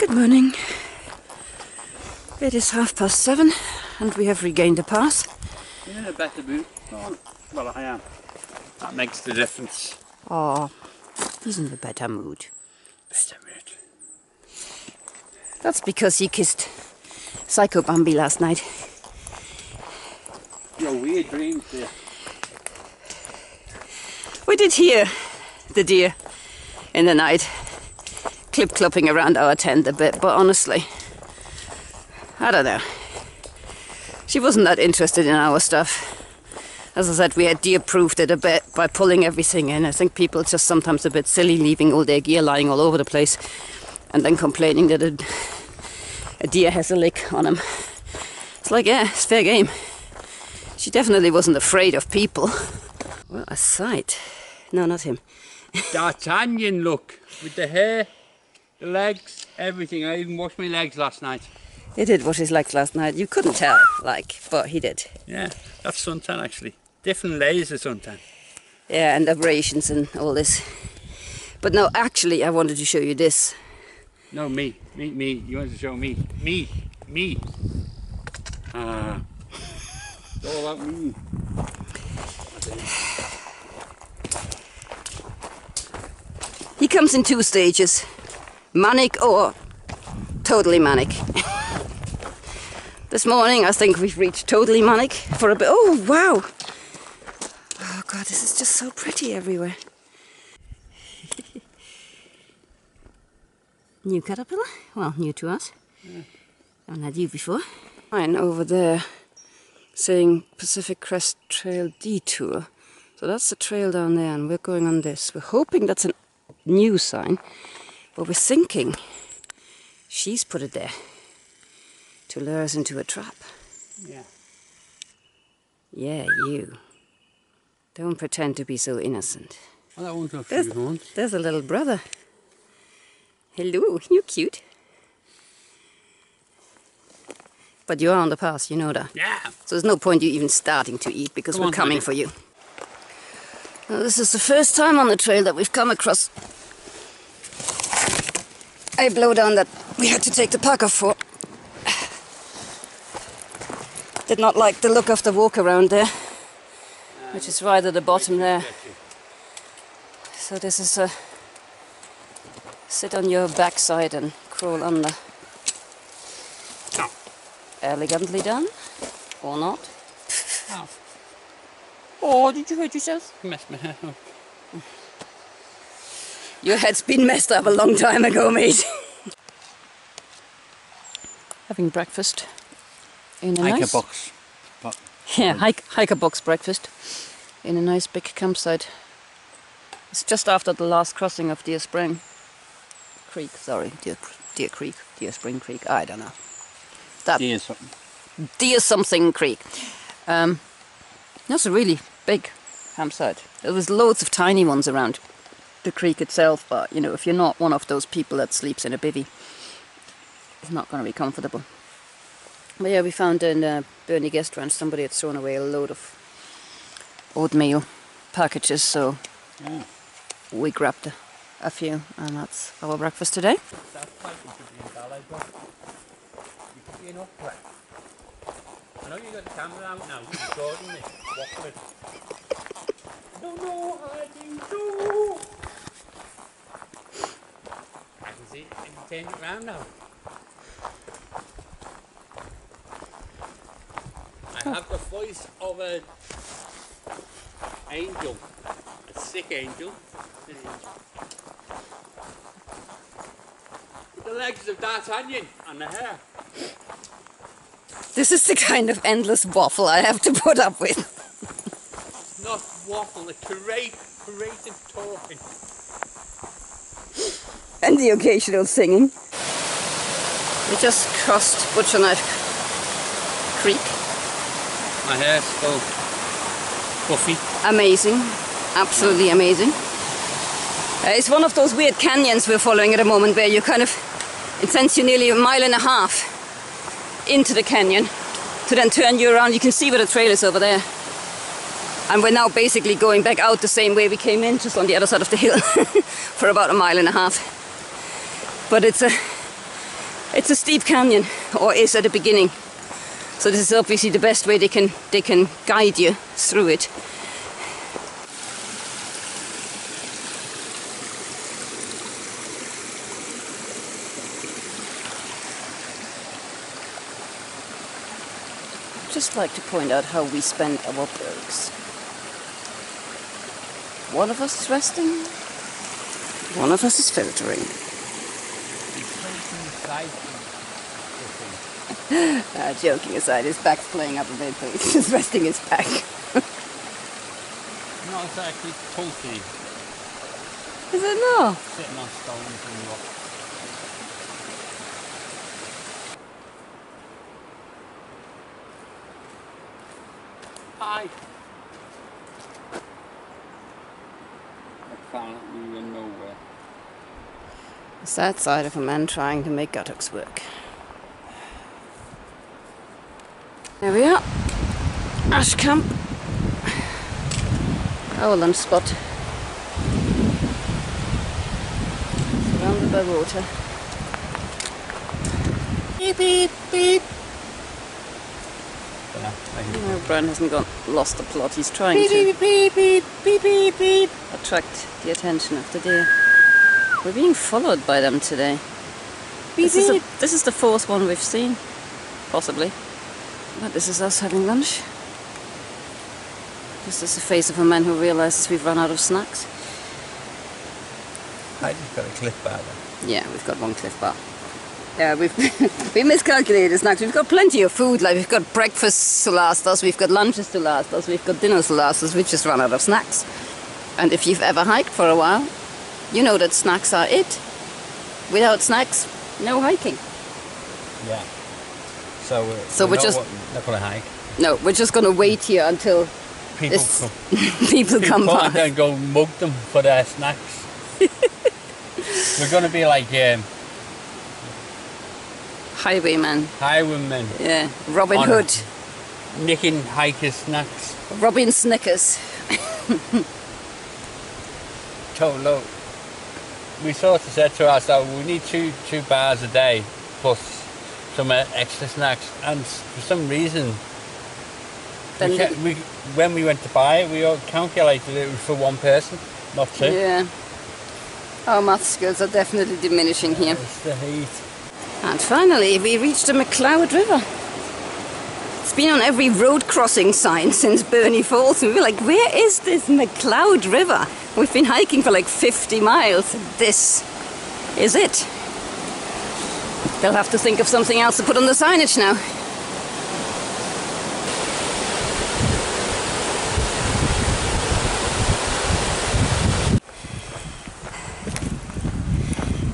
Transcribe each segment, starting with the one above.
Good morning. It is 7:30 and we have regained the pass. You're in a better mood. Well, I am. That makes the difference. Oh, he's in a better mood. Better mood. That's because he kissed Psycho Bambi last night. Your weird dreams there. We did hear the deer in the night clip-clopping around our tent a bit, but honestly, I don't know. She wasn't that interested in our stuff. As I said, we had deer-proofed it a bit by pulling everything in. I think people just sometimes a bit silly leaving all their gear lying all over the place and then complaining that a deer has a lick on him. It's like, yeah, it's fair game. She definitely wasn't afraid of people. What a sight. No, not him. D'Artagnan, look, with the hair, the legs, everything. I even washed my legs last night. He did wash his legs last night. You couldn't tell, but he did. Yeah, that's suntan actually. Different layers of suntan. Yeah, and abrasions and all this. But no, actually, I wanted to show you this. No, me. You wanted to show me. Me. It's all about me. He comes in 2 stages. Manic or totally manic. This morning I think we've reached totally manic for a bit. Oh wow! Oh god, this is just so pretty everywhere. New caterpillar? Well, new to us. Yeah. Haven't had you before. Fine, over there saying Pacific Crest Trail Detour. So that's the trail down there and we're going on this. We're hoping that's a new sign, but we're thinking she's put it there to lure us into a trap. Yeah. Yeah, you. Don't pretend to be so innocent. Well, that won't have to be. There's a little brother. Hello, you're cute. But you are on the pass, you know that. Yeah. So there's no point you even starting to eat because we're coming for you. Now, this is the first time on the trail that we've come across a blowdown that we had to take the pack off for. Did not like the look of the walk around there, which is right at the bottom there. So this is a sit on your backside and crawl under. Oh. Elegantly done, or not? Oh. Oh, did you hurt yourself? Messed my hair up. Your head's been messed up a long time ago, mate. Having breakfast in a nice... box. Yeah, hiker box breakfast in a nice big campsite. It's just after the last crossing of Deer Spring Creek. Sorry, Deer Creek, Deer Spring Creek. I don't know. That Deer something. Deer something creek. That's a really big campsite. There was loads of tiny ones around the creek itself, but you know, if you're not one of those people that sleeps in a bivvy, it's not going to be comfortable. But yeah, we found in Bernie Guest Ranch somebody had thrown away a load of oatmeal packages, so we grabbed a few, and that's our breakfast today. I know you got the camera out now, you're recording me. Watch it. I don't know how to do. I can see it, and turn it round now. I have the voice of an angel, a sick angel. With the legs of D'Artagnan and the hair. This is the kind of endless waffle I have to put up with. It's not waffle, it's creative talking. And the occasional singing. We just crossed Butcher Knife Creek. My hair's so puffy. Amazing. Absolutely amazing. It's one of those weird canyons we're following at the moment where you kind of, it sends you nearly 1.5 miles into the canyon to then turn you around. You can see where the trail is over there. And we're now basically going back out the same way we came in, just on the other side of the hill for about 1.5 miles. But it's It's a steep canyon, or is at the beginning. So this is obviously the best way they can guide you through it. I'd just like to point out how we spend our breaks. One of us is resting, one of us is filtering. Joking aside, his back's playing up a bit, but he's just resting his back. Not exactly pulpy. Is it not? Sitting on stones and rock. Hi. Apparently in nowhere. It's that side of a man trying to make buttocks work. There we are. Ash Camp. Our lunch spot. Surrounded by water. Beep beep beep. No, Brian hasn't lost the plot. He's trying Beep to beep beep beep beep beep beep. attract the attention of the deer. We're being followed by them today. Beep beep. This is the fourth one we've seen, possibly. But this is us having lunch. This is the face of a man who realizes we've run out of snacks. I just got a Cliff Bar then. Yeah, we've got one Cliff Bar. Yeah, we miscalculated the snacks. We've got plenty of food. Like, we've got breakfasts to last us, we've got lunches to last us, we've got dinners to last us. We've just run out of snacks. And if you've ever hiked for a while, you know that snacks are it. Without snacks, no hiking. Yeah. So we're just not gonna hike. No, we're just gonna wait here until People people come and by. then go mug them for their snacks. We're gonna be like Highwayman. highwaymen Yeah, Robin On Hood. nicking hikers' snacks. Robin Snickers. Look, we sort of said to ourselves we need two bars a day plus some extra snacks, and for some reason when we went to buy it we all calculated it was for one person, not two. Yeah. Our math skills are definitely diminishing here. It's the heat. And finally, we reached the McLeod River. It's been on every road crossing sign since Burney Falls, and we were like, where is this McLeod River? We've been hiking for like 50 miles. This is it. They'll have to think of something else to put on the signage now.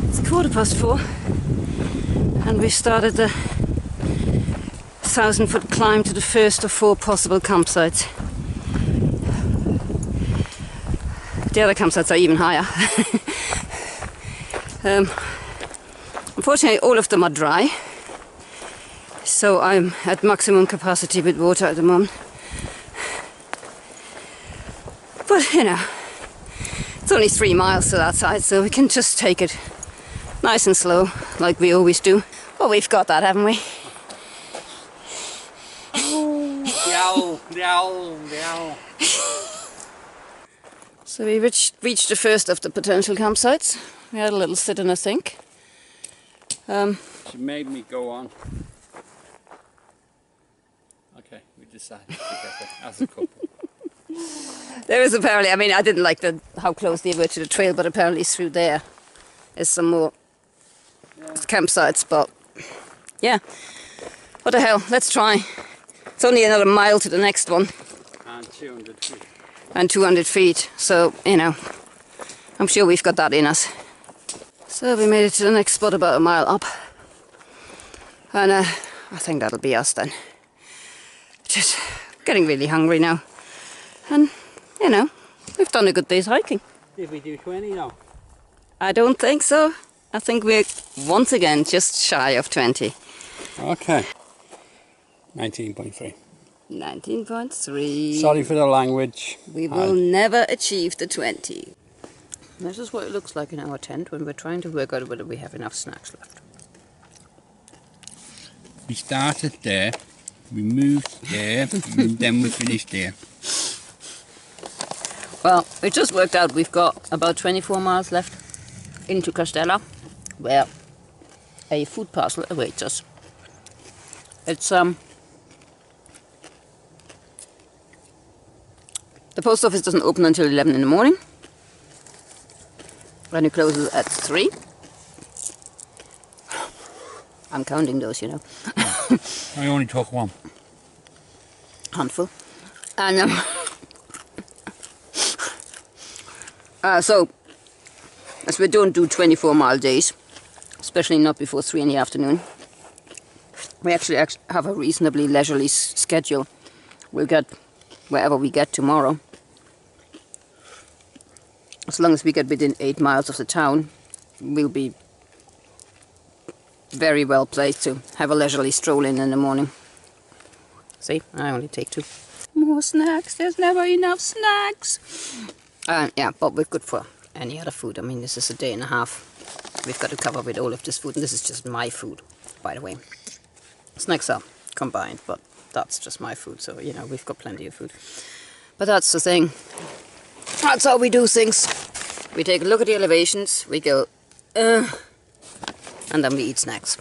It's 4:15, and we've started the 1,000-foot climb to the first of 4 possible campsites. The other campsites are even higher. Unfortunately, all of them are dry, so I'm at maximum capacity with water at the moment. But you know, it's only 3 miles to that side, so we can just take it nice and slow, like we always do. Well, we've got that, haven't we? So we reached the first of the potential campsites. We had a little sit and a think. She made me go on. Okay, we decided together as a couple. There is apparently, I mean, I didn't like how close they were to the trail, but apparently through there is some more campsites. But yeah, what the hell, let's try. It's only another mile to the next one. And 200 feet. And 200 feet, so, you know, I'm sure we've got that in us. So we made it to the next spot about a mile up. And I think that'll be us then. Just getting really hungry now. And, you know, we've done a good day's hiking. Did we do 20 now? I don't think so. I think we're once again just shy of 20. Okay. 19.3. 19.3. Sorry for the language. We will never achieve the 20. This is what it looks like in our tent when we're trying to work out whether we have enough snacks left. We started there, we moved there, and then we finished there. Well, it just worked out. We've got about 24 miles left into Castella, where a food parcel awaits us. It's the post office doesn't open until 11 in the morning, and it closes at 3. I'm counting those, you know. I only took one. Handful. And so, as we don't do 24-mile days, especially not before 3 in the afternoon, we actually have a reasonably leisurely schedule. We'll get wherever we get tomorrow. As long as we get within 8 miles of the town, we'll be very well placed to have a leisurely stroll in the morning. See, I only take 2. More snacks, there's never enough snacks. Yeah, but we're good for any other food. I mean, this is a day and a half. We've got to cover with all of this food, and this is just my food, by the way. Snacks are combined, but that's just my food, so, you know, we've got plenty of food. But that's the thing. That's how we do things. We take a look at the elevations, we go, and then we eat snacks.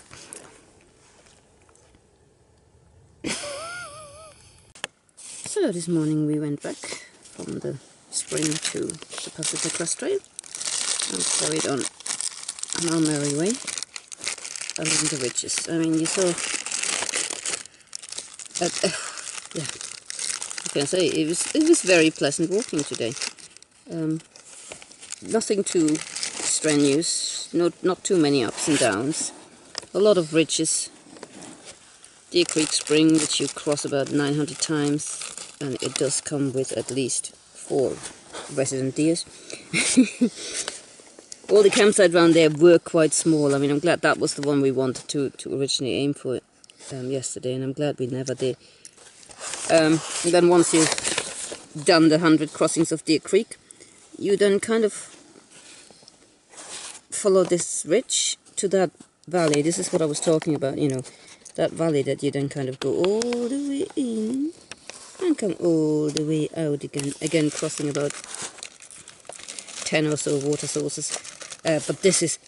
So this morning we went back from the spring to the Pacific Crest Trail and carried on our merry way along the ridges. I mean, you saw, yeah, what can I say? It was very pleasant walking today. Nothing too strenuous, not too many ups and downs. A lot of ridges. Deer Creek Spring, which you cross about 900 times, and it does come with at least 4 resident deers. All the campsites around there were quite small. I mean, I'm glad that was the one we wanted to originally aim for yesterday, and I'm glad we never did. And then once you've done the 100 crossings of Deer Creek, you then kind of follow this ridge to that valley. This is what I was talking about, you know, that valley that you then kind of go all the way in and come all the way out again crossing about 10 or so water sources. But this is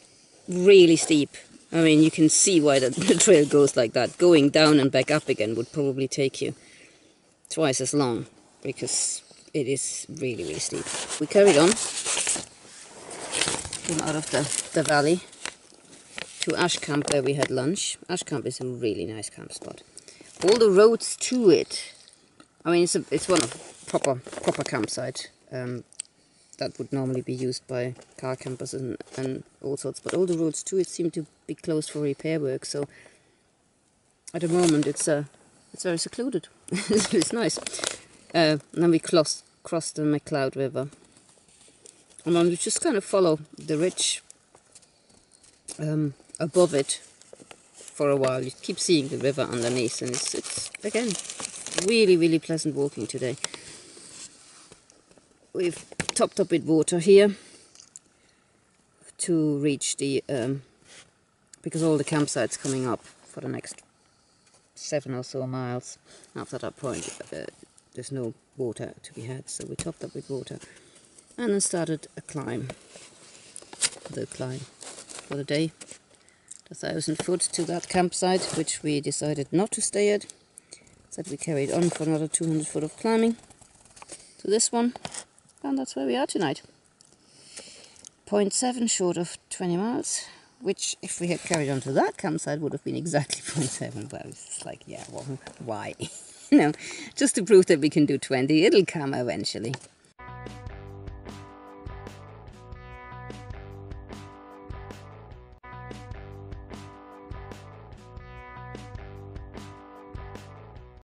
really steep. I mean, you can see why the trail goes like that. Going down and back up again would probably take you twice as long, because it is really, really steep. We carried on, came out of the valley to Ash Camp, where we had lunch. Ash Camp is a really nice camp spot. All the roads to it, I mean, it's one of proper campsite that would normally be used by car campers and all sorts, but all the roads to it seem to be closed for repair work, so at the moment it's very secluded. It's nice. And then we crossed the McCloud River, and then we just kind of follow the ridge above it for a while. You keep seeing the river underneath, and it's again really, really pleasant walking today. We've topped up with water here to reach the because all the campsites coming up for the next 7 or so miles. After that point, there's no water to be had, so we topped up with water and then started the climb for the day. The 1,000 foot to that campsite, which we decided not to stay at. So we carried on for another 200 foot of climbing to this one, and that's where we are tonight. 0.7 short of 20 miles, which if we had carried on to that campsite would have been exactly 0.7, but it's like, yeah, well, why? You know, just to prove that we can do 20, it'll come eventually.